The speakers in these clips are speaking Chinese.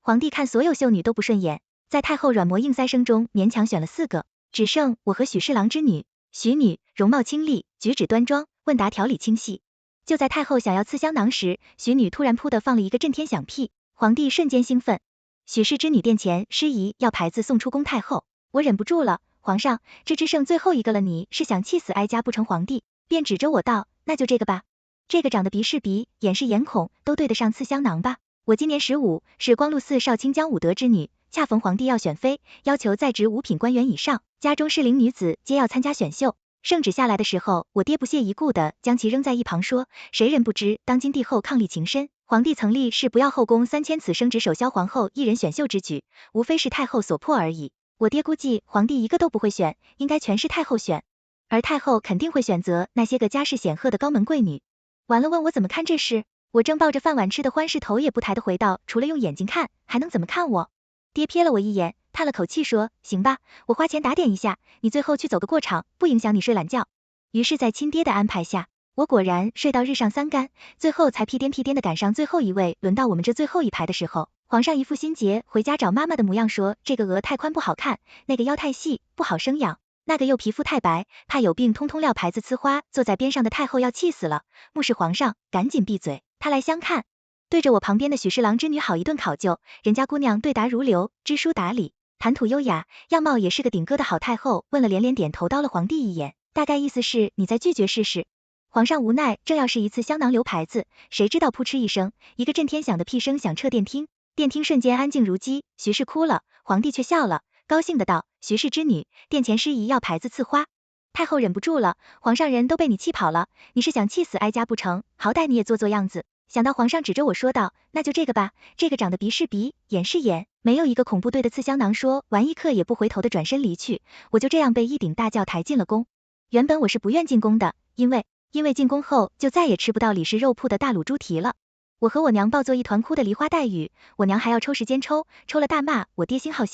皇帝看所有秀女都不顺眼，在太后软磨硬塞声中勉强选了4个，只剩我和许侍郎之女。许女容貌清丽，举止端庄，问答条理清晰。就在太后想要赐香囊时，许女突然扑地放了一个震天响屁，皇帝瞬间兴奋。许氏之女殿前失仪要牌子送出宫太后，我忍不住了，皇上，这只剩最后一个了，你是想气死哀家不成？皇帝便指着我道，那就这个吧，这个长得鼻是鼻，眼是眼孔，都对得上赐香囊吧。我今年15，是光禄寺少卿江武德之女，恰逢皇帝要选妃，要求在职5品官员以上，家中适龄女子皆要参加选秀。圣旨下来的时候，我爹不屑一顾的将其扔在一旁，说谁人不知当今帝后伉俪情深，皇帝曾立誓不要后宫3000此生只手削皇后1人选秀之举，无非是太后所迫而已。我爹估计皇帝一个都不会选，应该全是太后选，而太后肯定会选择那些个家世显赫的高门贵女。完了，问我怎么看这事，我正抱着饭碗吃的欢实头也不抬的回道，除了用眼睛看，还能怎么看我？爹瞥了我一眼，叹了口气说，行吧，我花钱打点一下，你最后去走个过场，不影响你睡懒觉。于是在亲爹的安排下，我果然睡到日上3竿，最后才屁颠屁颠的赶上最后一位。轮到我们这最后一排的时候，皇上一副心结回家找妈妈的模样，说这个额太宽不好看，那个腰太细不好生养，那个又皮肤太白，怕有病，通通撂牌子呲花。坐在边上的太后要气死了，目视皇上赶紧闭嘴，他来相看。对着我旁边的许侍郎之女好一顿考究，人家姑娘对答如流，知书达理，谈吐优雅，样貌也是个顶哥的好太后，问了连连点头，叨了皇帝一眼，大概意思是你再拒绝试试。皇上无奈，正要是一次香囊留牌子，谁知道扑哧一声，一个震天响的屁声响彻殿厅，殿厅瞬间安静如鸡，徐氏哭了，皇帝却笑了，高兴的道，徐氏之女，殿前失仪要牌子赐花。太后忍不住了，皇上人都被你气跑了，你是想气死哀家不成？好歹你也做做样子。想到皇上指着我说道，那就这个吧，这个长得鼻是鼻，眼是眼，没有一个恐怖对的赐香囊，说完一刻也不回头的转身离去。我就这样被一顶大轿抬进了宫。原本我是不愿进宫的，因为进宫后就再也吃不到李氏肉铺的大卤猪蹄了。我和我娘抱作一团哭的梨花带雨，我娘还要抽时间抽了大骂我爹星号，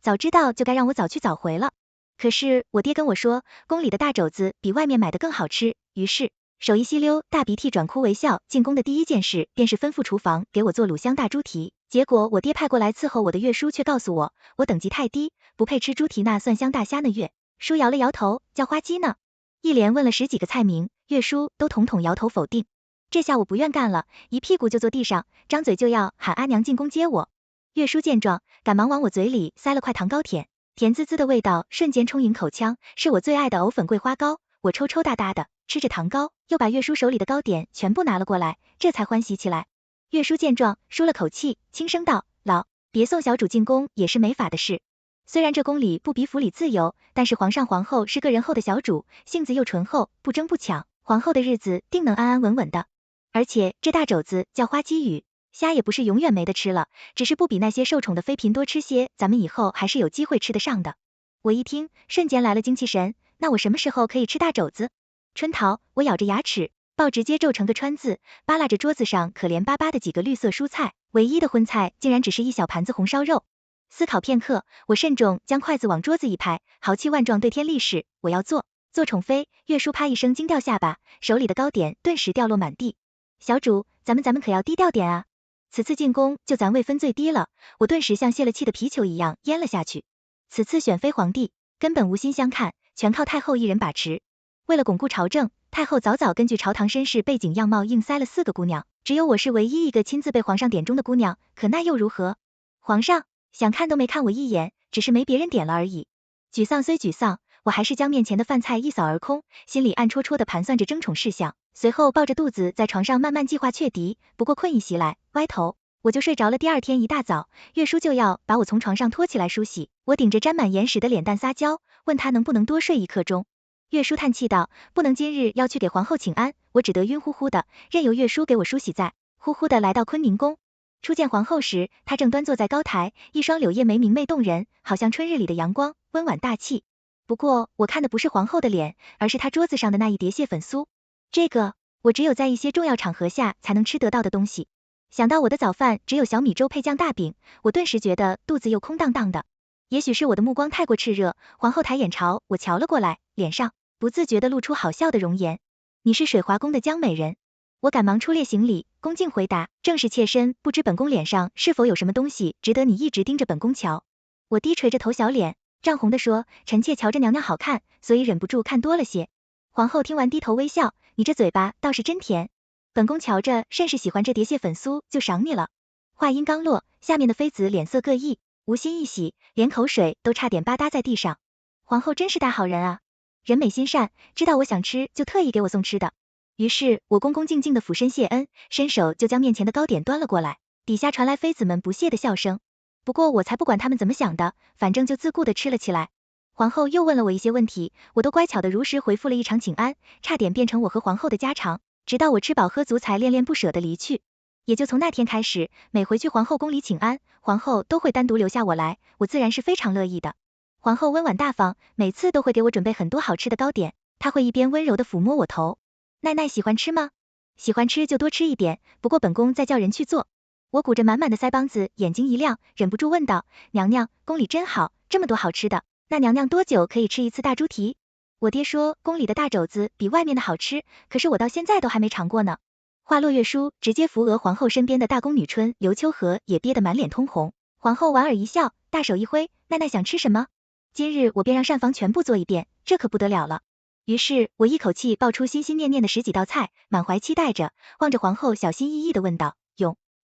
早知道就该让我早去早回了。可是我爹跟我说，宫里的大肘子比外面买的更好吃，于是手一吸溜，大鼻涕转哭为笑，进宫的第一件事便是吩咐厨房给我做卤香大猪蹄。结果我爹派过来伺候我的岳叔却告诉我，我等级太低，不配吃猪蹄那蒜香大虾呢。岳叔摇了摇头，叫花鸡呢。一连问了10几个菜名，岳叔都统统摇头否定。这下我不愿干了，一屁股就坐地上，张嘴就要喊阿娘进宫接我。岳叔见状，赶忙往我嘴里塞了块糖糕舔，甜滋滋的味道瞬间充盈口腔，是我最爱的藕粉桂花糕。我抽抽搭搭的吃着糖糕，又把岳叔手里的糕点全部拿了过来，这才欢喜起来。岳叔见状，舒了口气，轻声道，老别送小主进宫也是没法的事。虽然这宫里不比府里自由，但是皇上皇后是个人后的小主，性子又醇厚，不争不抢，皇后的日子定能安安稳稳的。而且这大肘子叫花鸡羽，虾也不是永远没得吃了，只是不比那些受宠的妃嫔多吃些，咱们以后还是有机会吃得上的。我一听，瞬间来了精气神，那我什么时候可以吃大肘子？春桃，我咬着牙齿，报直接皱成个川字，扒拉着桌子上可怜巴巴的几个绿色蔬菜，唯一的荤菜竟然只是一小盘子红烧肉。思考片刻，我慎重将筷子往桌子一拍，豪气万状对天立誓，我要做宠妃。岳叔啪一声惊掉下巴，手里的糕点顿时掉落满地。小主，咱们可要低调点啊，此次进宫就咱位分最低了。我顿时像泄了气的皮球一样淹了下去。此次选妃皇帝根本无心相看，全靠太后一人把持。为了巩固朝政，太后早早根据朝堂身世背景样貌硬塞了4个姑娘，只有我是唯一一个亲自被皇上点中的姑娘，可那又如何？皇上想看都没看我一眼，只是没别人点了而已。沮丧虽沮丧，我还是将面前的饭菜一扫而空，心里暗戳戳的盘算着争宠事项，随后抱着肚子在床上慢慢计划却敌。不过困意袭来，歪头我就睡着了。第二天一大早，岳叔就要把我从床上拖起来梳洗，我顶着沾满盐屎的脸蛋撒娇，问他能不能多睡1刻钟。岳叔叹气道，不能，今日要去给皇后请安，我只得晕乎乎的，任由岳叔给我梳洗。在呼呼的来到坤宁宫，初见皇后时，她正端坐在高台，一双柳叶眉明媚动人，好像春日里的阳光，温婉大气。不过我看的不是皇后的脸，而是她桌子上的那一碟蟹粉酥，这个我只有在一些重要场合下才能吃得到的东西。想到我的早饭只有小米粥配酱大饼，我顿时觉得肚子又空荡荡的。也许是我的目光太过炽热，皇后抬眼朝我瞧了过来，脸上不自觉地露出好笑的容颜。你是水华宫的江美人？我赶忙出列行礼，恭敬回答，正是妾身，不知本宫脸上是否有什么东西值得你一直盯着本宫瞧。我低垂着头小脸，涨红的说，臣妾瞧着娘娘好看，所以忍不住看多了些。皇后听完低头微笑，你这嘴巴倒是真甜，本宫瞧着甚是喜欢这碟蟹粉酥，就赏你了。话音刚落，下面的妃子脸色各异，无心一喜，连口水都差点吧嗒在地上。皇后真是大好人啊，人美心善，知道我想吃就特意给我送吃的。于是我恭恭敬敬的俯身谢恩，伸手就将面前的糕点端了过来，底下传来妃子们不屑的笑声。不过我才不管他们怎么想的，反正就自顾的吃了起来。皇后又问了我一些问题，我都乖巧的如实回复了一场请安，差点变成我和皇后的家常，直到我吃饱喝足才恋恋不舍的离去。也就从那天开始，每回去皇后宫里请安，皇后都会单独留下我来，我自然是非常乐意的。皇后温婉大方，每次都会给我准备很多好吃的糕点，她会一边温柔的抚摸我头。奈奈喜欢吃吗？喜欢吃就多吃一点，不过本宫再叫人去做。我鼓着满满的腮帮子，眼睛一亮，忍不住问道，娘娘，宫里真好，这么多好吃的，那娘娘多久可以吃一次大猪蹄？我爹说宫里的大肘子比外面的好吃，可是我到现在都还没尝过呢。话落月书，直接扶额皇后身边的大宫女春刘秋荷也憋得满脸通红。皇后莞尔一笑，大手一挥，奈奈想吃什么？今日我便让膳房全部做一遍，这可不得了了。于是我一口气爆出心心念念的10几道菜，满怀期待着，望着皇后小心翼翼地问道，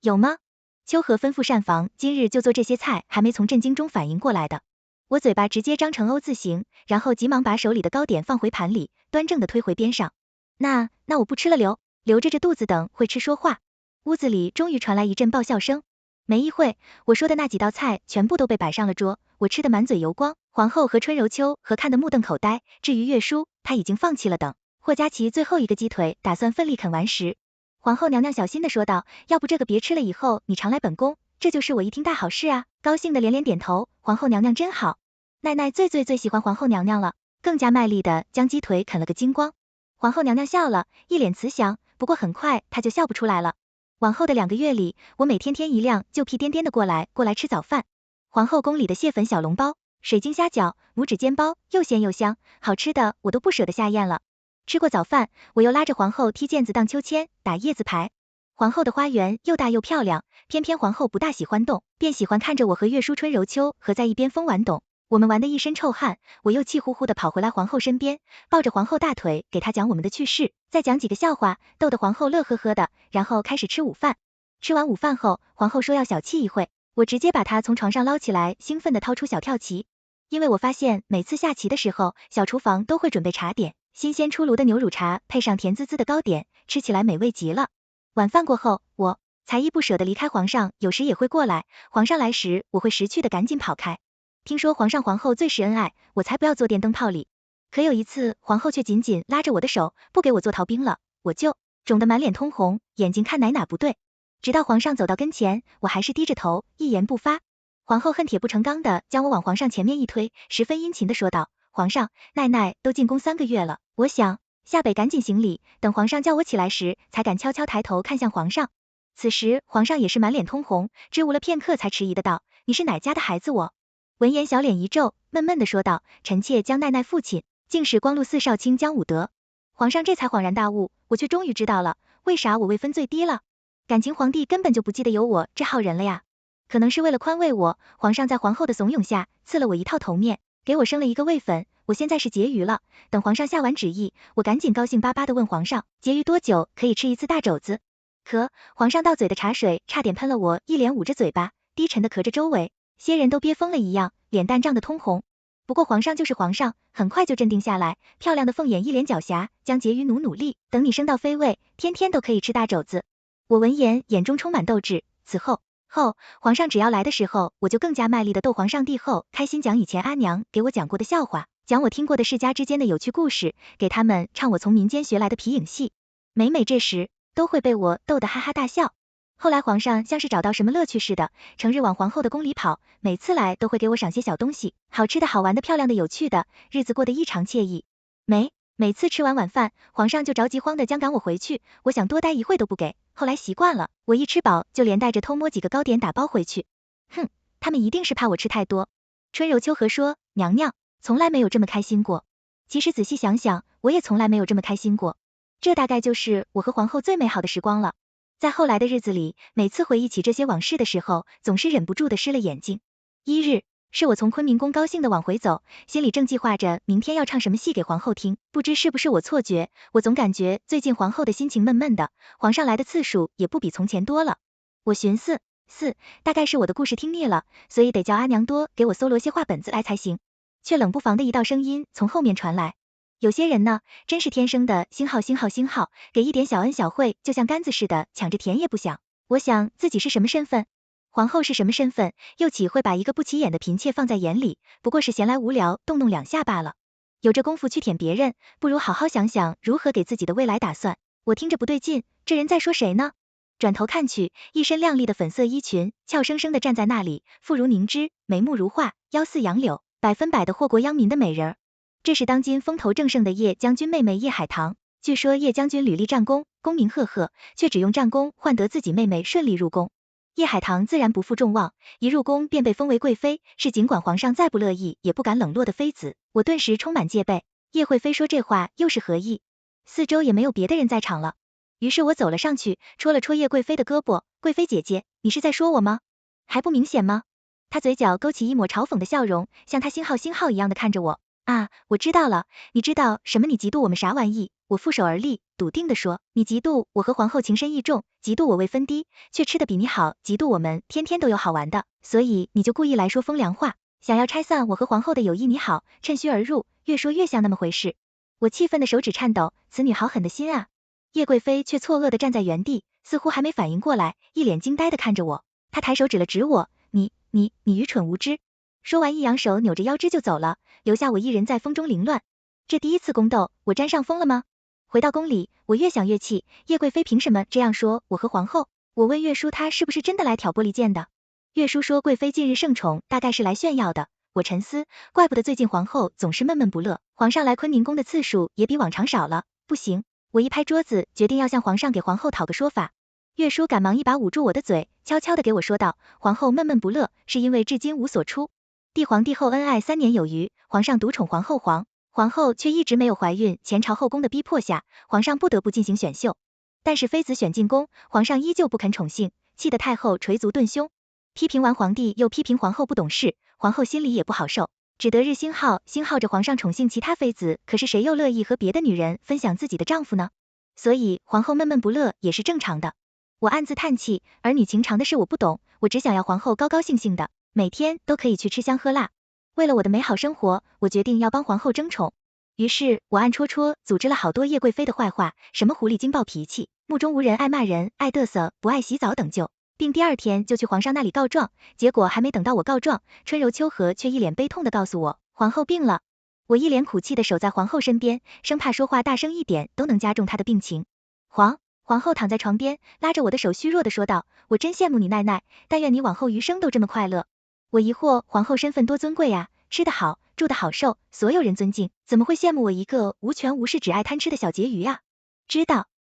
有吗？秋荷吩咐膳房今日就做这些菜，还没从震惊中反应过来的。我嘴巴直接张成 O 字形，然后急忙把手里的糕点放回盘里，端正的推回边上。那我不吃了，留着这肚子等会吃说话。屋子里终于传来一阵爆笑声。没一会，我说的那几道菜全部都被摆上了桌，我吃得满嘴油光，皇后和春柔秋和看得目瞪口呆，至于月书，她已经放弃了等。霍佳琪最后一个鸡腿打算奋力啃完时，皇后娘娘小心的说道，要不这个别吃了，以后你常来本宫，这就是我一听大好事啊，高兴的连连点头，皇后娘娘真好。奈奈最喜欢皇后娘娘了，更加卖力的将鸡腿啃了个精光。皇后娘娘笑了，一脸慈祥，不过很快她就笑不出来了。往后的2个月里，我每天天一亮就屁颠颠的过来吃早饭。皇后宫里的蟹粉小笼包、水晶虾饺、拇指煎包，又鲜又香，好吃的我都不舍得下咽了。吃过早饭，我又拉着皇后踢毽子、荡秋千、打叶子牌。皇后的花园又大又漂亮，偏偏皇后不大喜欢动，便喜欢看着我和月书、春柔秋和在一边疯玩懂。我们玩得一身臭汗，我又气呼呼的跑回来皇后身边，抱着皇后大腿给她讲我们的趣事，再讲几个笑话，逗得皇后乐呵呵的，然后开始吃午饭。吃完午饭后，皇后说要小憩一会，我直接把她从床上捞起来，兴奋的掏出小跳棋。因为我发现每次下棋的时候，小厨房都会准备茶点，新鲜出炉的牛乳茶配上甜滋滋的糕点，吃起来美味极了。晚饭过后，我才依不舍得离开皇上，有时也会过来，皇上来时我会识趣的赶紧跑开。听说皇上皇后最是恩爱，我才不要做电灯泡里。可有一次，皇后却紧紧拉着我的手，不给我做逃兵了，我就肿得满脸通红，眼睛看哪不对。直到皇上走到跟前，我还是低着头，一言不发。皇后恨铁不成钢的将我往皇上前面一推，十分殷勤的说道，皇上，奈奈都进宫3个月了，我想下北赶紧行礼，等皇上叫我起来时，才敢悄悄抬头看向皇上。此时皇上也是满脸通红，支吾了片刻才迟疑的道，你是哪家的孩子我？闻言小脸一皱，闷闷的说道，臣妾江奈奈父亲竟是光禄寺少卿江武德。皇上这才恍然大悟，我却终于知道了，为啥我位分最低了。感情皇帝根本就不记得有我这号人了呀。可能是为了宽慰我，皇上在皇后的怂恿下赐了我一套头面，给我生了一个位分，我现在是婕妤了。等皇上下完旨意，我赶紧高兴巴巴的问皇上，婕妤多久可以吃一次大肘子？可皇上到嘴的茶水差点喷了我一脸，捂着嘴巴，低沉的咳着周围，些人都憋疯了一样，脸蛋涨得通红。不过皇上就是皇上，很快就镇定下来，漂亮的凤眼一脸狡黠，将婕妤努力，等你升到妃位，天天都可以吃大肘子。我闻言眼中充满斗志，此后皇上只要来的时候，我就更加卖力的逗皇上帝后，开心讲以前阿娘给我讲过的笑话，讲我听过的世家之间的有趣故事，给他们唱我从民间学来的皮影戏，每这时都会被我逗得哈哈大笑。后来皇上像是找到什么乐趣似的，成日往皇后的宫里跑，每次来都会给我赏些小东西，好吃的好玩的漂亮的有趣的，日子过得异常惬意。每次吃完晚饭，皇上就着急慌的将赶我回去，我想多待一会都不给，后来习惯了，我一吃饱就连带着偷摸几个糕点打包回去。哼，他们一定是怕我吃太多。春柔秋荷说，娘娘从来没有这么开心过。其实仔细想想，我也从来没有这么开心过。这大概就是我和皇后最美好的时光了。在后来的日子里，每次回忆起这些往事的时候，总是忍不住的湿了眼睛。一日，是我从昆明宫高兴的往回走，心里正计划着明天要唱什么戏给皇后听，不知是不是我错觉，我总感觉最近皇后的心情闷闷的，皇上来的次数也不比从前多了。我寻思，大概是我的故事听腻了，所以得叫阿娘多给我搜罗些话本子来才行。却冷不防的一道声音从后面传来，有些人呢，真是天生的星号，给一点小恩小惠就像杆子似的抢着舔也不想。我想自己是什么身份，皇后是什么身份，又岂会把一个不起眼的嫔妾放在眼里，不过是闲来无聊动弄两下罢了。有这功夫去舔别人，不如好好想想如何给自己的未来打算。我听着不对劲，这人在说谁呢？转头看去，一身亮丽的粉色衣裙，俏生生的站在那里，肤如凝脂，眉目如画，腰似杨柳，100%的祸国殃民的美人儿。这是当今风头正盛的叶将军妹妹叶海棠。据说叶将军屡立战功，功名赫赫，却只用战功换得自己妹妹顺利入宫。叶海棠自然不负众望，一入宫便被封为贵妃，是尽管皇上再不乐意，也不敢冷落的妃子。我顿时充满戒备，叶惠妃说这话又是何意？四周也没有别的人在场了，于是我走了上去，戳了戳叶贵妃的胳膊，贵妃姐姐，你是在说我吗？还不明显吗？她嘴角勾起一抹嘲讽的笑容，像她星号一样的看着我。啊，我知道了，你知道什么？你嫉妒我们啥玩意？我负手而立，笃定地说，你嫉妒我和皇后情深意重，嫉妒我未分低，却吃得比你好，嫉妒我们天天都有好玩的，所以你就故意来说风凉话，想要拆散我和皇后的友谊。你好，趁虚而入，越说越像那么回事。我气愤的手指颤抖，此女好狠的心啊！叶贵妃却错愕的站在原地，似乎还没反应过来，一脸惊呆的看着我。她抬手指了指我，你愚蠢无知。说完一扬手，扭着腰肢就走了，留下我一人在风中凌乱。这第一次宫斗，我沾上风了吗？回到宫里，我越想越气，叶贵妃凭什么这样说我和皇后？我问岳叔，他是不是真的来挑拨离间的？岳叔说贵妃近日盛宠，大概是来炫耀的。我沉思，怪不得最近皇后总是闷闷不乐，皇上来昆明宫的次数也比往常少了。不行，我一拍桌子，决定要向皇上给皇后讨个说法。岳叔赶忙一把捂住我的嘴，悄悄地给我说道，皇后闷闷不乐，是因为至今无所出。帝皇帝后恩爱3年有余，皇上独宠皇后却一直没有怀孕，前朝后宫的逼迫下，皇上不得不进行选秀。但是妃子选进宫，皇上依旧不肯宠幸，气得太后捶足顿胸。批评完皇帝，又批评皇后不懂事，皇后心里也不好受，只得日星号着皇上宠幸其他妃子，可是谁又乐意和别的女人分享自己的丈夫呢？所以皇后闷闷不乐也是正常的。我暗自叹气，儿女情长的事我不懂，我只想要皇后高高兴兴的，每天都可以去吃香喝辣。为了我的美好生活，我决定要帮皇后争宠。于是我暗戳戳组织了好多叶贵妃的坏话，什么狐狸精暴脾气，目中无人，爱骂人，爱嘚瑟，不爱洗澡等就，并第二天就去皇上那里告状。结果还没等到我告状，春柔秋和却一脸悲痛的告诉我，皇后病了。我一脸苦气的守在皇后身边，生怕说话大声一点都能加重她的病情。皇后躺在床边，拉着我的手虚弱的说道，我真羡慕你奈奈，但愿你往后余生都这么快乐。我疑惑，皇后身份多尊贵啊，吃得好，住得好受，所有人尊敬，怎么会羡慕我一个无权无势只爱贪吃的小婕妤啊？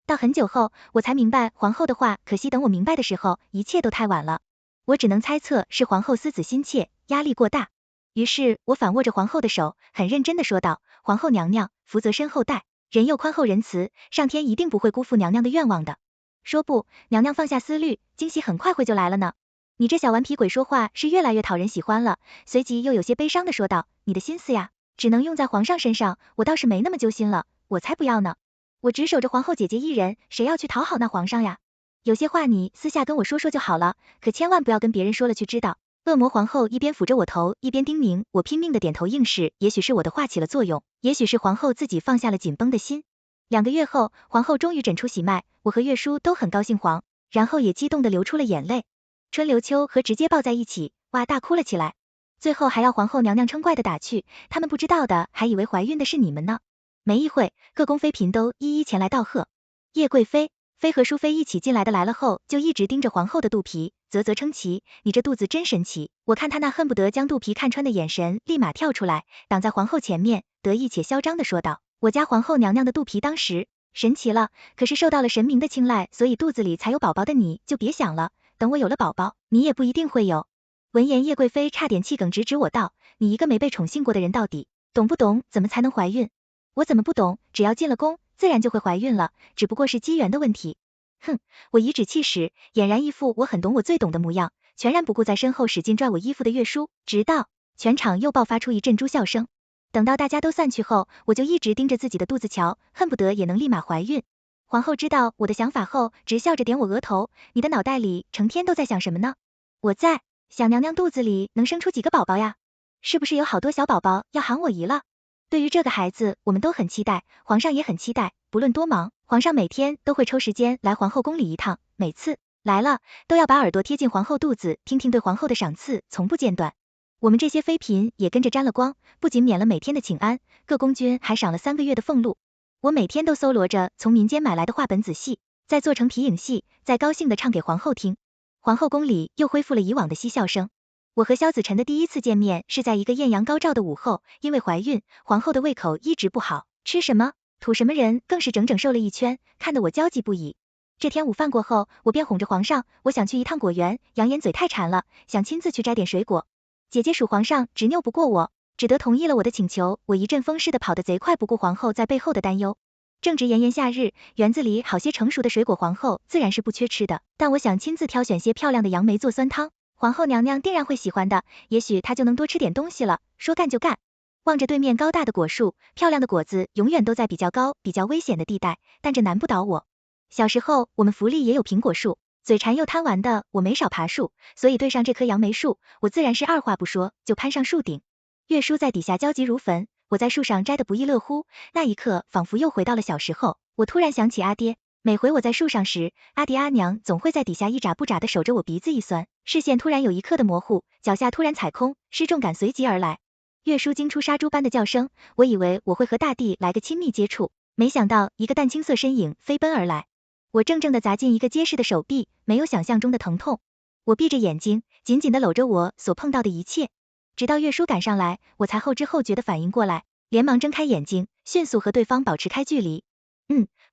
到很久后，我才明白皇后的话，可惜等我明白的时候，一切都太晚了。我只能猜测是皇后思子心切，压力过大。于是我反握着皇后的手，很认真的说道，皇后娘娘，福泽深厚待，人又宽厚仁慈，上天一定不会辜负娘娘的愿望的。说不，娘娘放下思虑，惊喜很快会就来了呢。你这小顽皮鬼说话是越来越讨人喜欢了。随即又有些悲伤的说道，你的心思呀，只能用在皇上身上，我倒是没那么揪心了，我才不要呢。我只守着皇后姐姐一人，谁要去讨好那皇上呀？有些话你私下跟我说说就好了，可千万不要跟别人说了去知道。恶魔皇后一边抚着我头，一边叮咛，我拼命的点头应是，也许是我的话起了作用，也许是皇后自己放下了紧绷的心。2个月后，皇后终于诊出喜脉，我和岳叔都很高兴，然后也激动的流出了眼泪。春流秋和直接抱在一起，哇大哭了起来。最后还要皇后娘娘嗔怪的打趣，他们不知道的还以为怀孕的是你们呢。没一会，各宫妃嫔都一一前来道贺。叶贵妃和淑妃一起进来的来了后，就一直盯着皇后的肚皮，啧称奇，你这肚子真神奇。我看他那恨不得将肚皮看穿的眼神，立马跳出来，挡在皇后前面，得意且嚣张的说道，我家皇后娘娘的肚皮当时神奇了，可是受到了神明的青睐，所以肚子里才有宝宝的你就别想了，等我有了宝宝，你也不一定会有。闻言，叶贵妃差点气哽，直指我道，你一个没被宠幸过的人到底懂不懂怎么才能怀孕？我怎么不懂，只要进了宫，自然就会怀孕了，只不过是机缘的问题。哼，我颐指气使，俨然一副我很懂我最懂的模样，全然不顾在身后使劲拽我衣服的月叔，直到全场又爆发出一阵猪笑声。等到大家都散去后，我就一直盯着自己的肚子瞧，恨不得也能立马怀孕。皇后知道我的想法后，直笑着点我额头，你的脑袋里成天都在想什么呢？我在想娘娘肚子里能生出几个宝宝呀？是不是有好多小宝宝要喊我姨了？对于这个孩子，我们都很期待，皇上也很期待，不论多忙，皇上每天都会抽时间来皇后宫里一趟，每次来了都要把耳朵贴进皇后肚子，听听对皇后的赏赐，从不间断。我们这些妃嫔也跟着沾了光，不仅免了每天的请安，各宫君还赏了3个月的俸禄。我每天都搜罗着从民间买来的话本仔细，再做成皮影戏，再高兴的唱给皇后听。皇后宫里又恢复了以往的嬉笑声。我和萧子晨的第一次见面是在一个艳阳高照的午后，因为怀孕，皇后的胃口一直不好，吃什么吐什么人更是整整瘦了一圈，看得我焦急不已。这天午饭过后，我便哄着皇上，我想去一趟果园，扬言嘴太馋了，想亲自去摘点水果。姐姐属皇上执拗不过我，只得同意了我的请求。我一阵风似的跑得贼快，不顾皇后在背后的担忧。正值炎炎夏日，园子里好些成熟的水果，皇后自然是不缺吃的，但我想亲自挑选些漂亮的杨梅做酸汤，皇后娘娘定然会喜欢的，也许她就能多吃点东西了。说干就干。望着对面高大的果树，漂亮的果子永远都在比较高、比较危险的地带，但这难不倒我。小时候我们府里也有苹果树，嘴馋又贪玩的我没少爬树，所以对上这棵杨梅树，我自然是二话不说就攀上树顶。月叔在底下焦急如焚，我在树上摘得不亦乐乎，那一刻仿佛又回到了小时候。我突然想起阿爹，每回我在树上时，阿爹阿娘总会在底下一眨不眨的守着我，鼻子一酸，视线突然有一刻的模糊，脚下突然踩空，失重感随即而来。月叔惊出杀猪般的叫声，我以为我会和大地来个亲密接触，没想到一个淡青色身影飞奔而来，我正正的砸进一个结实的手臂，没有想象中的疼痛。我闭着眼睛，紧紧的搂着我所碰到的一切，直到月叔赶上来，我才后知后觉的反应过来，连忙睁开眼睛，迅速和对方保持开距离。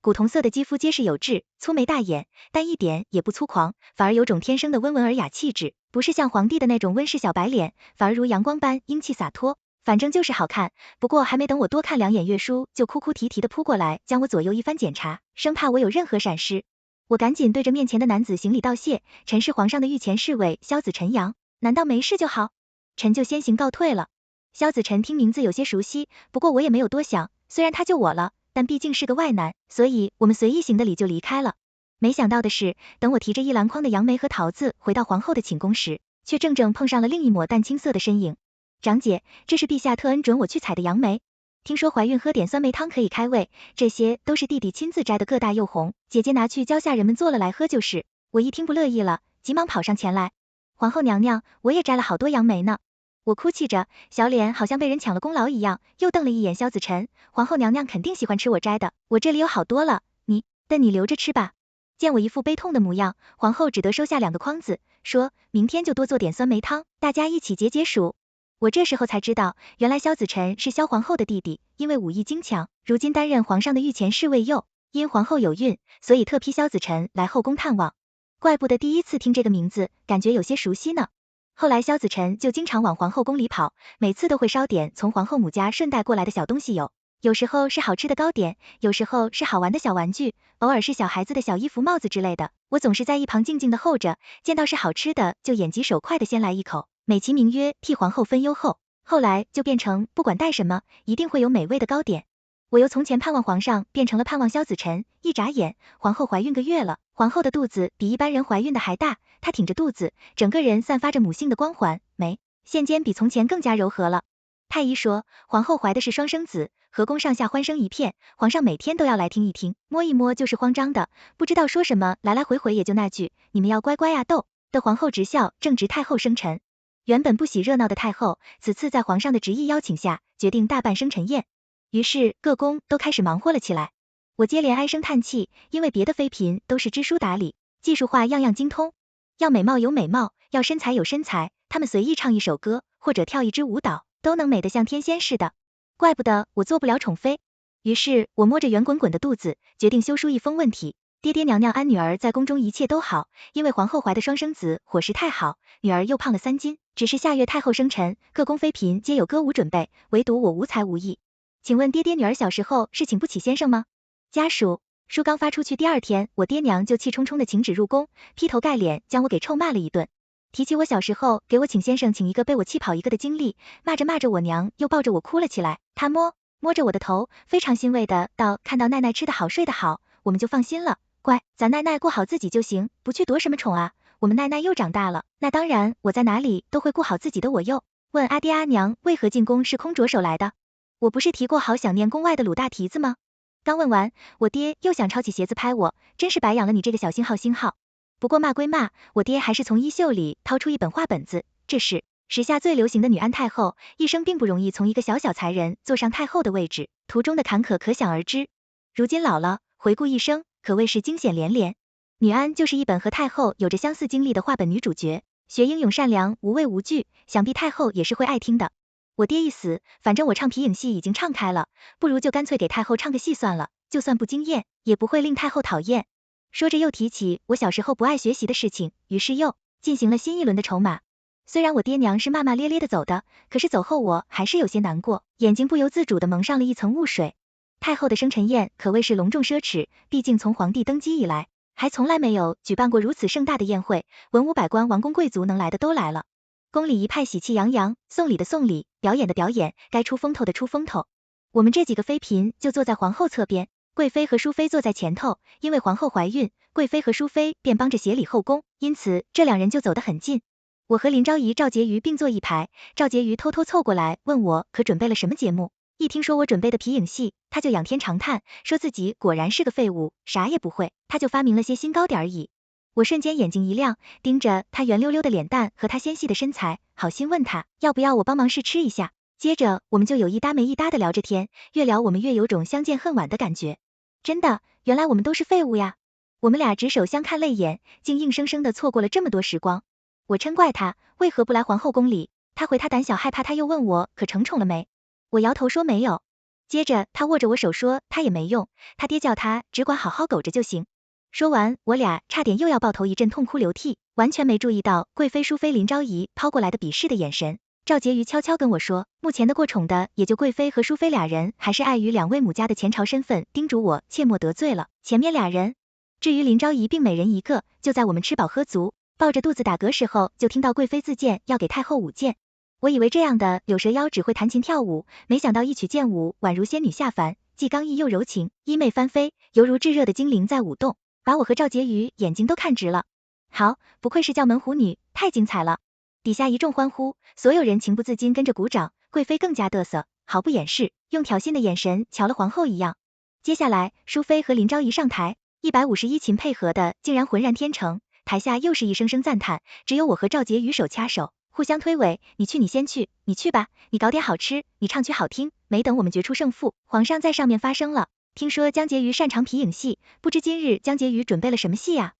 古铜色的肌肤结实有致，粗眉大眼，但一点也不粗犷，反而有种天生的温文尔雅气质，不是像皇帝的那种温室小白脸，反而如阳光般英气洒脱，反正就是好看。不过还没等我多看两眼，月叔就哭哭啼啼的扑过来，将我左右一番检查，生怕我有任何闪失。我赶紧对着面前的男子行礼道谢，臣是皇上的御前侍卫萧子晨阳，难道没事就好？臣就先行告退了。萧子晨听名字有些熟悉，不过我也没有多想，虽然他救我了，但毕竟是个外男，所以我们随意行的礼就离开了。没想到的是，等我提着一篮筐的杨梅和桃子回到皇后的寝宫时，却正正碰上了另一抹淡青色的身影。长姐，这是陛下特恩准我去采的杨梅，听说怀孕喝点酸梅汤可以开胃，这些都是弟弟亲自摘的，个大又红，姐姐拿去教下人们做了来喝就是。我一听不乐意了，急忙跑上前来，皇后娘娘，我也摘了好多杨梅呢。我哭泣着，小脸好像被人抢了功劳一样，又瞪了一眼萧子晨，皇后娘娘肯定喜欢吃我摘的，我这里有好多了，你留着吃吧。见我一副悲痛的模样，皇后只得收下2个筐子，说明天就多做点酸梅汤，大家一起解解暑。我这时候才知道，原来萧子晨是萧皇后的弟弟，因为武艺精强，如今担任皇上的御前侍卫右，因皇后有孕，所以特批萧子晨来后宫探望。怪不得第一次听这个名字，感觉有些熟悉呢。后来萧子晨就经常往皇后宫里跑，每次都会捎点从皇后母家顺带过来的小东西有时候是好吃的糕点，有时候是好玩的小玩具，偶尔是小孩子的小衣服帽子之类的，我总是在一旁静静的候着，见到是好吃的就眼疾手快的先来一口，美其名曰替皇后分忧后来就变成不管带什么一定会有美味的糕点。我由从前盼望皇上变成了盼望萧子晨，一眨眼皇后怀孕个月了，皇后的肚子比一般人怀孕的还大，她挺着肚子，整个人散发着母性的光环，眉线间比从前更加柔和了。太医说皇后怀的是双生子，和宫上下欢声一片，皇上每天都要来听一听，摸一摸就是慌张的，不知道说什么，来来回回也就那句你们要乖乖啊逗的皇后直笑，正值太后生辰。原本不喜热闹的太后，此次在皇上的执意邀请下，决定大办生辰宴，于是各宫都开始忙活了起来。我接连唉声叹气，因为别的妃嫔都是知书达理，技术化样样精通，要美貌有美貌，要身材有身材，他们随意唱一首歌，或者跳一支舞蹈，都能美得像天仙似的。怪不得我做不了宠妃。于是我摸着圆滚滚的肚子，决定修书一封问题，爹爹娘娘安女儿在宫中一切都好，因为皇后怀的双生子伙食太好，女儿又胖了3斤，只是下月太后生辰，各宫妃嫔皆有歌舞准备，唯独我无才无艺。请问爹爹女儿小时候是请不起先生吗？家属。书刚发出去，第二天我爹娘就气冲冲的请旨入宫，劈头盖脸将我给臭骂了一顿。提起我小时候给我请先生请一个被我气跑一个的经历，骂着骂着我娘又抱着我哭了起来。她摸着我的头，非常欣慰的道：看到奈奈吃得好睡得好，我们就放心了。乖，咱奈奈过好自己就行，不去夺什么宠啊。我们奈奈又长大了，那当然我在哪里都会顾好自己的。我又问阿爹阿娘为何进宫是空着手来的？我不是提过好想念宫外的鲁大蹄子吗？刚问完，我爹又想抄起鞋子拍我，真是白养了你这个小星号。不过骂归骂，我爹还是从衣袖里掏出一本画本子，这是时下最流行的女安太后，一生并不容易从一个小才人坐上太后的位置，途中的坎坷可想而知。如今老了，回顾一生，可谓是惊险连连。女安就是一本和太后有着相似经历的画本女主角，学英勇善良，无畏无惧，想必太后也是会爱听的。我爹一死，反正我唱皮影戏已经唱开了，不如就干脆给太后唱个戏算了，就算不惊艳，也不会令太后讨厌。说着又提起我小时候不爱学习的事情，于是又进行了新一轮的筹码。虽然我爹娘是骂骂咧咧的走的，可是走后我还是有些难过，眼睛不由自主的蒙上了一层雾水。太后的生辰宴可谓是隆重奢侈，毕竟从皇帝登基以来，还从来没有举办过如此盛大的宴会，文武百官王公贵族能来的都来了。宫里一派喜气洋洋，送礼的送礼，表演的表演，该出风头的出风头。我们这几个妃嫔就坐在皇后侧边，贵妃和淑妃坐在前头，因为皇后怀孕，贵妃和淑妃便帮着协理后宫，因此这两人就走得很近。我和林昭仪、赵婕妤并坐一排，赵婕妤偷偷凑过来问我可准备了什么节目，一听说我准备的皮影戏，她就仰天长叹，说自己果然是个废物，啥也不会，她就发明了些新糕点而已。我瞬间眼睛一亮，盯着她圆溜溜的脸蛋和她纤细的身材，好心问她要不要我帮忙试吃一下。接着我们就有一搭没一搭的聊着天，越聊我们越有种相见恨晚的感觉。真的，原来我们都是废物呀！我们俩执手相看泪眼，竟硬生生的错过了这么多时光。我嗔怪他为何不来皇后宫里，他回他胆小害怕，他又问我可承宠了没，我摇头说没有。接着他握着我手说他也没用，他爹叫他只管好好苟着就行。说完，我俩差点又要抱头一阵痛哭流涕，完全没注意到贵妃淑妃林昭仪抛过来的鄙视的眼神。赵婕妤悄悄跟我说，目前的过宠的也就贵妃和淑妃俩人，还是碍于两位母家的前朝身份，叮嘱我切莫得罪了前面俩人。至于林昭仪并每人一个，就在我们吃饱喝足，抱着肚子打嗝时候，就听到贵妃自荐要给太后舞剑。我以为这样的柳蛇妖只会弹琴跳舞，没想到一曲剑舞宛如仙女下凡，既刚毅又柔情，衣袂翻飞，犹如炙热的精灵在舞动，把我和赵婕妤眼睛都看直了。好，不愧是叫门虎女，太精彩了！底下一众欢呼，所有人情不自禁跟着鼓掌，贵妃更加得瑟，毫不掩饰，用挑衅的眼神瞧了皇后一样。接下来，淑妃和林昭仪上台，151琴配合的竟然浑然天成，台下又是一声声赞叹，只有我和赵婕妤手掐手，互相推诿，你去你先去，你去吧，你搞点好吃，你唱曲好听。没等我们决出胜负，皇上在上面发声了，听说江婕妤擅长皮影戏，不知今日江婕妤准备了什么戏啊？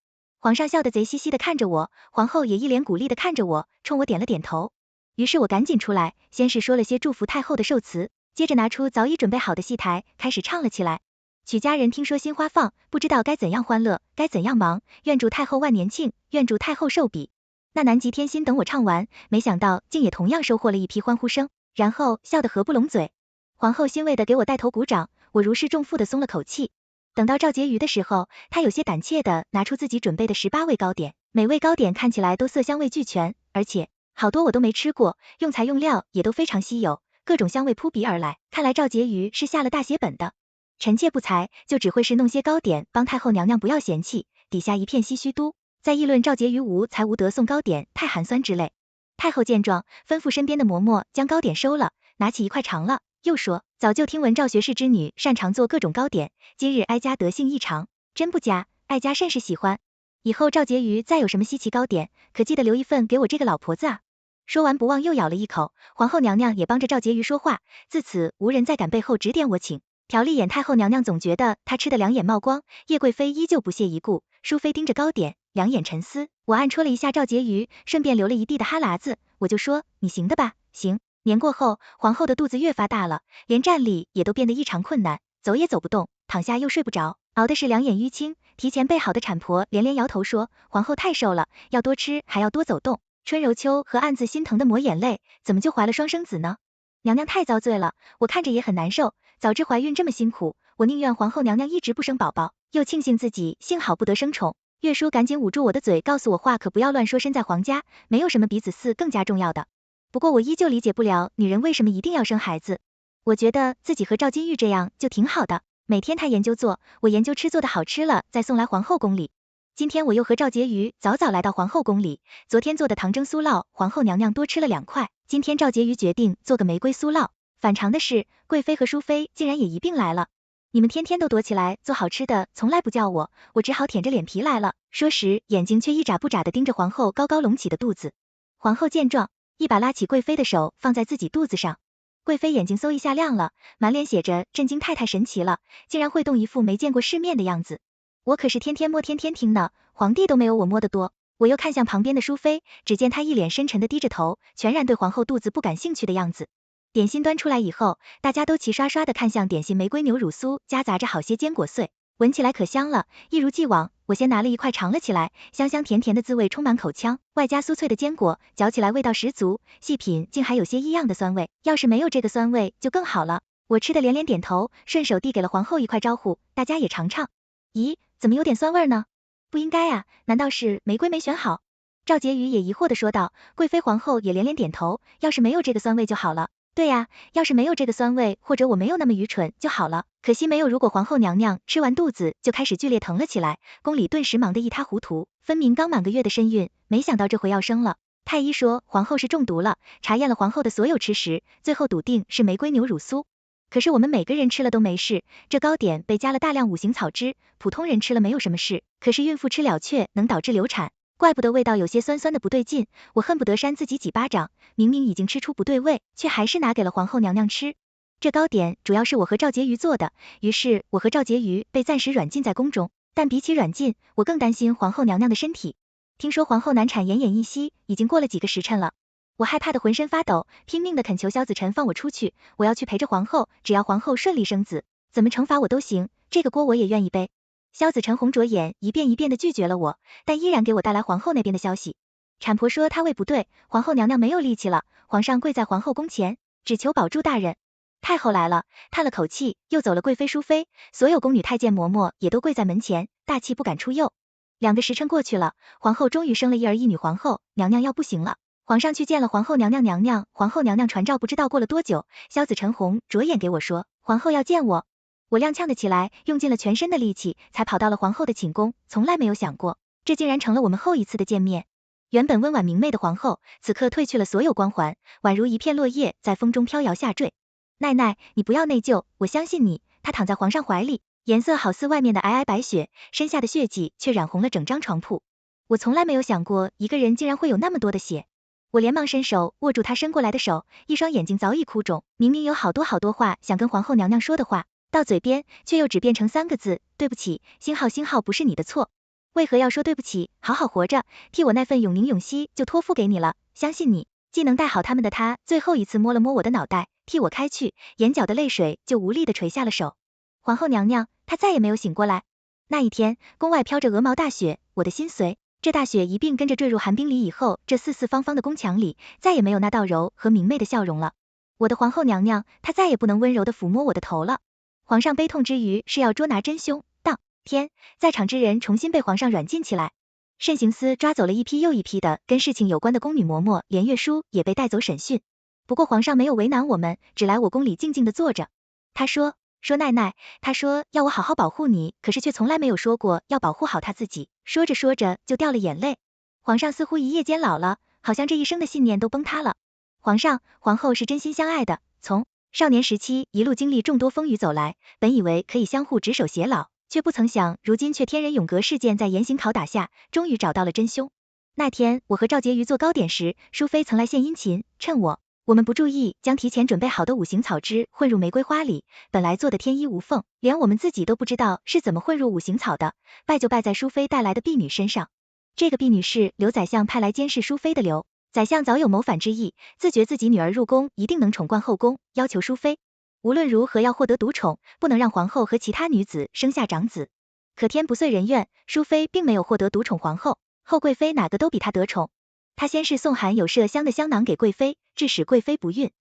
皇上笑得贼兮兮的看着我，皇后也一脸鼓励的看着我，冲我点了点头。于是我赶紧出来，先是说了些祝福太后的寿词，接着拿出早已准备好的戏台，开始唱了起来。曲家人听说新花放，不知道该怎样欢乐，该怎样忙，愿祝太后万年庆，愿祝太后寿比。那南极天心等我唱完，没想到竟也同样收获了一批欢呼声，然后笑得合不拢嘴。皇后欣慰的给我带头鼓掌，我如释重负的松了口气。等到赵婕妤的时候，她有些胆怯的拿出自己准备的18味糕点，每味糕点看起来都色香味俱全，而且好多我都没吃过，用材用料也都非常稀有，各种香味扑鼻而来，看来赵婕妤是下了大血本的。臣妾不才，就只会是弄些糕点帮太后娘娘不要嫌弃，底下一片唏嘘都在议论赵婕妤无才无德送糕点太寒酸之类。太后见状，吩咐身边的嬷嬷将糕点收了，拿起一块尝了，又说早就听闻赵学士之女擅长做各种糕点，今日哀家得幸异常，真不假，哀家甚是喜欢。以后赵婕妤再有什么稀奇糕点，可记得留一份给我这个老婆子啊。说完不忘又咬了一口，皇后娘娘也帮着赵婕妤说话，自此无人再敢背后指点我请。条例眼太后娘娘总觉得她吃的两眼冒光，叶贵妃依旧不屑一顾，淑妃盯着糕点，两眼沉思。我暗戳了一下赵婕妤，顺便流了一地的哈喇子，我就说你行的吧，行。年过后，皇后的肚子越发大了，连站立也都变得异常困难，走也走不动，躺下又睡不着，熬的是两眼淤青。提前备好的产婆连连摇头说，皇后太瘦了，要多吃还要多走动。春柔秋和暗自心疼的抹眼泪，怎么就怀了双生子呢？娘娘太遭罪了，我看着也很难受，早知怀孕这么辛苦，我宁愿皇后娘娘一直不生宝宝，又庆幸自己幸好不得生宠。岳叔赶紧捂住我的嘴，告诉我话可不要乱说，身在皇家，没有什么比子嗣更加重要的。不过我依旧理解不了女人为什么一定要生孩子。我觉得自己和赵金玉这样就挺好的，每天他研究做，我研究吃，做的好吃了再送来皇后宫里。今天我又和赵婕妤早早来到皇后宫里，昨天做的糖蒸酥酪，皇后娘娘多吃了2块，今天赵婕妤决定做个玫瑰酥酪。反常的是，贵妃和淑妃竟然也一并来了。你们天天都躲起来做好吃的，从来不叫我，我只好舔着脸皮来了。说时，眼睛却一眨不眨地盯着皇后高高隆起的肚子。皇后见状，一把拉起贵妃的手放在自己肚子上。贵妃眼睛嗖一下亮了，满脸写着震惊，太神奇了，竟然会动一副没见过世面的样子。我可是天天摸天天听呢，皇帝都没有我摸得多。我又看向旁边的淑妃，只见她一脸深沉的低着头，全然对皇后肚子不感兴趣的样子。点心端出来以后，大家都齐刷刷的看向点心，玫瑰牛乳酥夹杂着好些坚果碎，闻起来可香了。一如既往，我先拿了一块尝了起来，香香甜甜的滋味充满口腔，外加酥脆的坚果，嚼起来味道十足，细品竟还有些异样的酸味，要是没有这个酸味就更好了。我吃的连连点头，顺手递给了皇后一块，招呼大家也尝尝。咦，怎么有点酸味呢？不应该啊，难道是玫瑰没选好？赵婕妤也疑惑的说道。贵妃皇后也连连点头，要是没有这个酸味就好了。对呀，要是没有这个酸味，或者我没有那么愚蠢就好了，可惜没有。如果皇后娘娘吃完肚子就开始剧烈疼了起来，宫里顿时忙得一塌糊涂，分明刚满个月的身孕，没想到这回要生了。太医说皇后是中毒了，查验了皇后的所有吃食，最后笃定是玫瑰牛乳酥。可是我们每个人吃了都没事，这糕点被加了大量五行草汁，普通人吃了没有什么事，可是孕妇吃了却能导致流产。怪不得味道有些酸酸的不对劲，我恨不得扇自己几巴掌，明明已经吃出不对味，却还是拿给了皇后娘娘吃。这糕点主要是我和赵婕妤做的，于是我和赵婕妤被暂时软禁在宫中，但比起软禁，我更担心皇后娘娘的身体。听说皇后难产奄奄一息，已经过了几个时辰了，我害怕的浑身发抖，拼命的恳求萧子晨放我出去，我要去陪着皇后，只要皇后顺利生子，怎么惩罚我都行，这个锅我也愿意背。萧子晨红着眼，一遍一遍的拒绝了我，但依然给我带来皇后那边的消息。产婆说她胃不对，皇后娘娘没有力气了，皇上跪在皇后宫前，只求保住大人。太后来了，叹了口气，又走了贵妃淑妃，所有宫女太监嬷嬷也都跪在门前，大气不敢出右。2个时辰过去了，皇后终于生了一儿一女，皇后娘娘要不行了。皇上去见了皇后娘娘，皇后娘娘传召不知道过了多久，萧子晨红着眼给我说，皇后要见我。我踉跄的起来，用尽了全身的力气，才跑到了皇后的寝宫，从来没有想过，这竟然成了我们后一次的见面。原本温婉明媚的皇后，此刻褪去了所有光环，宛如一片落叶在风中飘摇下坠。奈奈，你不要内疚，我相信你。她躺在皇上怀里，颜色好似外面的皑皑白雪，身下的血迹却染红了整张床铺。我从来没有想过，一个人竟然会有那么多的血。我连忙伸手握住她伸过来的手，一双眼睛早已哭肿，明明有好多话想跟皇后娘娘说的话，到嘴边却又只变成3个字，对不起，星号不是你的错。为何要说对不起？好好活着，替我那份永宁永惜就托付给你了，相信你。既能带好他们的他，最后一次摸了摸我的脑袋，替我开去，眼角的泪水就无力的垂下了手。皇后娘娘，她再也没有醒过来。那一天，宫外飘着鹅毛大雪，我的心随这大雪一并跟着坠入寒冰里以后，这四四方方的宫墙里，再也没有那道柔和明媚的笑容了。我的皇后娘娘，她再也不能温柔的抚摸我的头了。皇上悲痛之余是要捉拿真凶，当天在场之人重新被皇上软禁起来。慎刑司抓走了一批又一批的跟事情有关的宫女嬷嬷，连月书也被带走审讯。不过皇上没有为难我们，只来我宫里静静的坐着。他说奈奈，他说要我好好保护你，可是却从来没有说过要保护好他自己。说着说着就掉了眼泪。皇上似乎一夜间老了，好像这一生的信念都崩塌了。皇上、皇后是真心相爱的，从少年时期一路经历众多风雨走来，本以为可以相互执手偕老，却不曾想如今却天人永隔事件在严刑拷打下，终于找到了真凶。那天我和赵婕妤做糕点时，淑妃曾来献殷勤，趁我们不注意，将提前准备好的五行草汁混入玫瑰花里，本来做的天衣无缝，连我们自己都不知道是怎么混入五行草的，败就败在淑妃带来的婢女身上。这个婢女是刘宰相派来监视淑妃的。刘宰相早有谋反之意，自觉自己女儿入宫一定能宠冠后宫，要求淑妃无论如何要获得独宠，不能让皇后和其他女子生下长子。可天不遂人愿，淑妃并没有获得独宠皇后，后贵妃哪个都比她得宠。她先是送含有麝香的香囊给贵妃，致使贵妃不孕。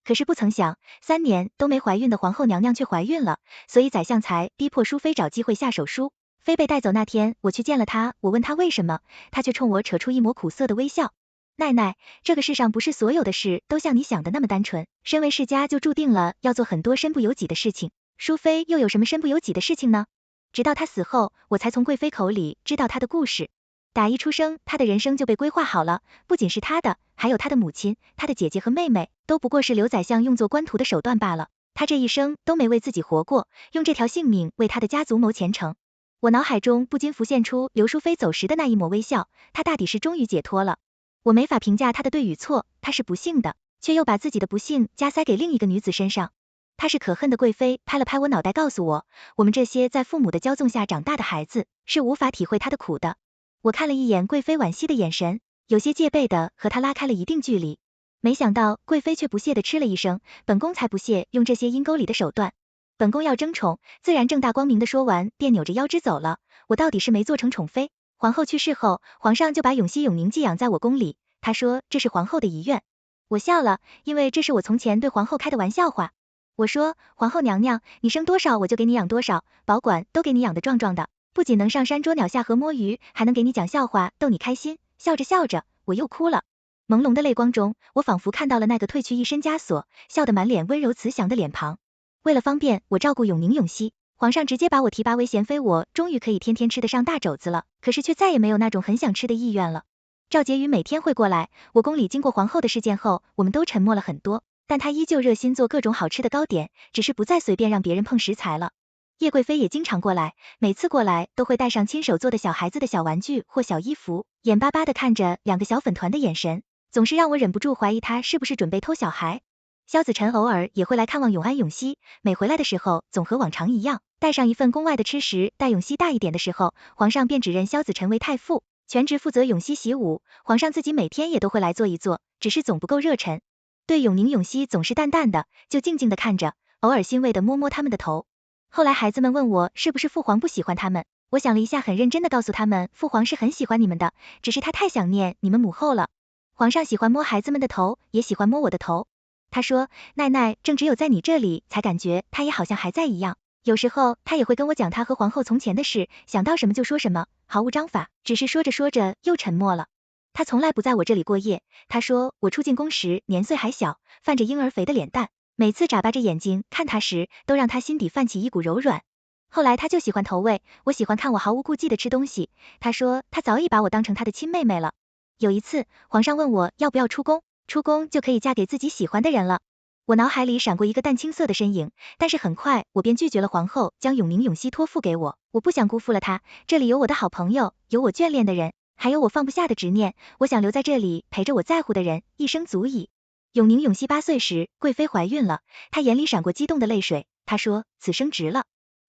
可是不曾想，3年都没怀孕的皇后娘娘却怀孕了，所以宰相才逼迫淑妃找机会下手书。妃被带走那天，我去见了她，我问她为什么，她却冲我扯出一抹苦涩的微笑。奈奈，这个世上不是所有的事都像你想的那么单纯，身为世家就注定了要做很多身不由己的事情。淑妃又有什么身不由己的事情呢？直到她死后，我才从贵妃口里知道她的故事。打一出生，她的人生就被规划好了，不仅是她的，还有她的母亲、她的姐姐和妹妹，都不过是刘宰相用作官途的手段罢了。她这一生都没为自己活过，用这条性命为她的家族谋前程。我脑海中不禁浮现出刘淑妃走时的那一抹微笑，她大抵是终于解脱了。我没法评价她的对与错，她是不幸的，却又把自己的不幸加塞给另一个女子身上。她是可恨的贵妃，拍了拍我脑袋告诉我，我们这些在父母的骄纵下长大的孩子，是无法体会她的苦的。我看了一眼贵妃惋惜的眼神，有些戒备的和她拉开了一定距离。没想到贵妃却不屑的嗤了一声，本宫才不屑用这些阴沟里的手段，本宫要争宠，自然正大光明的说完，便扭着腰肢走了。我到底是没做成宠妃。皇后去世后，皇上就把永熙、永宁寄养在我宫里，他说这是皇后的遗愿。我笑了，因为这是我从前对皇后开的玩笑话。我说，皇后娘娘，你生多少我就给你养多少，保管都给你养得壮壮的，不仅能上山捉鸟下河摸鱼，还能给你讲笑话逗你开心。笑着笑着，我又哭了。朦胧的泪光中，我仿佛看到了那个褪去一身枷锁，笑得满脸温柔慈祥的脸庞。为了方便我照顾永宁、永熙，皇上直接把我提拔为贤妃，我终于可以天天吃得上大肘子了，可是却再也没有那种很想吃的意愿了。赵婕妤每天会过来，我宫里经过皇后的事件后，我们都沉默了很多，但她依旧热心做各种好吃的糕点，只是不再随便让别人碰食材了。叶贵妃也经常过来，每次过来都会带上亲手做的小孩子的小玩具或小衣服，眼巴巴地看着2个小粉团的眼神，总是让我忍不住怀疑她是不是准备偷小孩。萧子晨偶尔也会来看望永安、永熙，每回来的时候总和往常一样，带上一份宫外的吃食。待永熙大一点的时候，皇上便指认萧子晨为太傅，全职负责永熙习武。皇上自己每天也都会来坐一坐，只是总不够热忱。对永宁、永熙总是淡淡的，就静静的看着，偶尔欣慰的摸摸他们的头。后来孩子们问我是不是父皇不喜欢他们，我想了一下，很认真的告诉他们，父皇是很喜欢你们的，只是他太想念你们母后了。皇上喜欢摸孩子们的头，也喜欢摸我的头。他说，奈奈正只有在你这里才感觉他也好像还在一样，有时候他也会跟我讲他和皇后从前的事，想到什么就说什么，毫无章法，只是说着说着又沉默了。他从来不在我这里过夜，他说我初进宫时年岁还小，泛着婴儿肥的脸蛋，每次眨巴着眼睛看他时，都让他心底泛起一股柔软。后来他就喜欢投喂，我喜欢看我毫无顾忌的吃东西，他说他早已把我当成他的亲妹妹了。有一次皇上问我要不要出宫，出宫就可以嫁给自己喜欢的人了。我脑海里闪过一个淡青色的身影，但是很快我便拒绝了皇后将永宁、永熙托付给我，我不想辜负了他，这里有我的好朋友，有我眷恋的人，还有我放不下的执念，我想留在这里陪着我在乎的人，一生足矣。永宁、永熙8岁时，贵妃怀孕了，她眼里闪过激动的泪水，她说此生值了。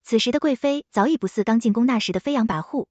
此时的贵妃早已不似刚进宫那时的飞扬跋扈，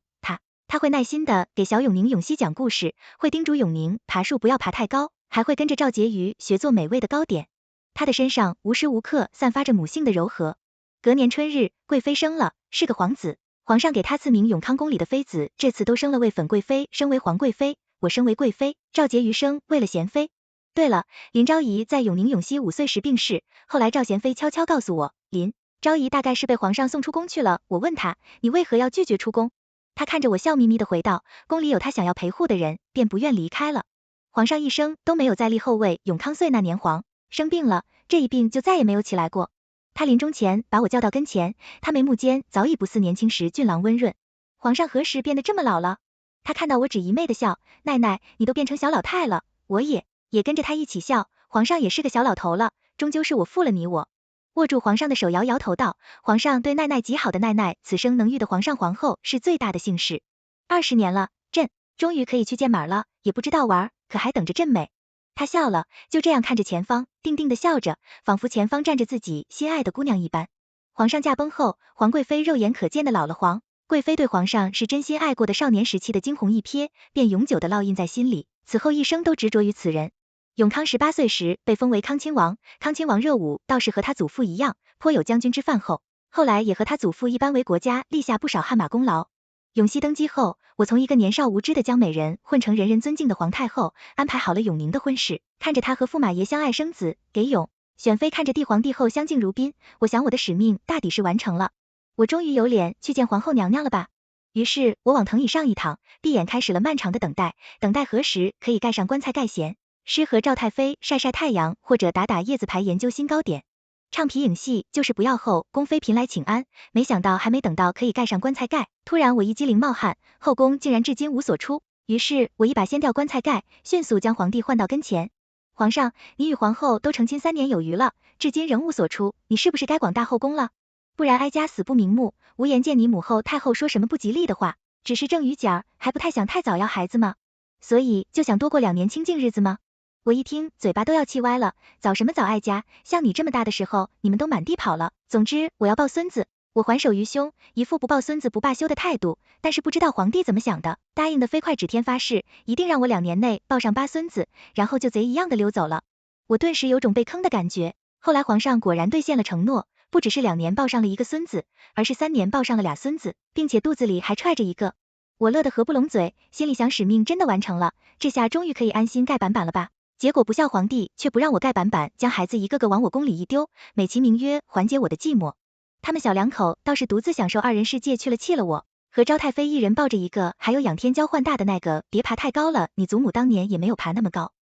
她会耐心的给小永宁、永熙讲故事，会叮嘱永宁爬树不要爬太高，还会跟着赵婕妤学做美味的糕点。她的身上无时无刻散发着母性的柔和。隔年春日，贵妃生了，是个皇子，皇上给她赐名永康宫里的妃子，这次都升了位，粉贵妃升为皇贵妃，我升为贵妃，赵婕妤升为了贤妃。对了，林昭仪在永宁、永熙5岁时病逝，后来赵贤妃悄悄告诉我，林昭仪大概是被皇上送出宫去了。我问她，你为何要拒绝出宫？她看着我笑眯眯的回道，宫里有她想要陪护的人，便不愿离开了。皇上一生都没有再立后位，永康岁那年皇生病了，这一病就再也没有起来过。他临终前把我叫到跟前，他眉目间早已不似年轻时俊朗温润。皇上何时变得这么老了？他看到我只一昧的笑，奈奈，你都变成小老太了。我也跟着他一起笑，皇上也是个小老头了，终究是我负了你我。握住皇上的手摇摇头道，皇上对奈奈极好的奈奈，此生能遇的皇上皇后是最大的幸事。20年了，朕终于可以去见马了，也不知道玩，可还等着朕美。他笑了，就这样看着前方，定定的笑着，仿佛前方站着自己心爱的姑娘一般。皇上驾崩后，皇贵妃肉眼可见的老了，皇贵妃对皇上是真心爱过的少年时期的惊鸿一瞥，便永久的烙印在心里，此后一生都执着于此人。永康18岁时被封为康亲王，康亲王热武倒是和他祖父一样，颇有将军之范后，后来也和他祖父一般为国家立下不少汗马功劳。永熙登基后，我从一个年少无知的江美人混成人人尊敬的皇太后，安排好了永宁的婚事，看着他和驸马爷相爱生子，给永选妃看着帝皇帝后相敬如宾，我想我的使命大抵是完成了，我终于有脸去见皇后娘娘了吧。于是我往藤椅上一躺，闭眼开始了漫长的等待，等待何时可以盖上棺材盖衔，诗和赵太妃晒晒太阳，或者打打叶子牌研究新糕点。唱皮影戏就是不要后宫妃嫔来请安，没想到还没等到可以盖上棺材盖，突然我一激灵冒汗，后宫竟然至今无所出。于是我一把掀掉棺材盖，迅速将皇帝唤到跟前。皇上，你与皇后都成亲3年有余了，至今仍无所出，你是不是该广大后宫了？不然哀家死不瞑目，无颜见你母后太后说什么不吉利的话。只是正语讲，还不太想太早要孩子吗？所以就想多过2年清静日子吗？我一听嘴巴都要气歪了，早什么早哀家，像你这么大的时候，你们都满地跑了。总之我要抱孙子，我还手于胸，一副不抱孙子不罢休的态度。但是不知道皇帝怎么想的，答应的飞快指天发誓，一定让我2年内抱上8孙子，然后就贼一样的溜走了。我顿时有种被坑的感觉。后来皇上果然兑现了承诺，不只是2年抱上了1个孙子，而是3年抱上了2孙子，并且肚子里还揣着1个。我乐得合不拢嘴，心里想使命真的完成了，这下终于可以安心盖板板了吧。结果不孝皇帝却不让我盖板板，将孩子一个个往我宫里一丢，美其名曰缓解我的寂寞。他们小2口倒是独自享受2人世界去了，气了我。和昭太妃一人抱着1个，还有仰天交换大的那个，别爬太高了，你祖母当年也没有爬那么高。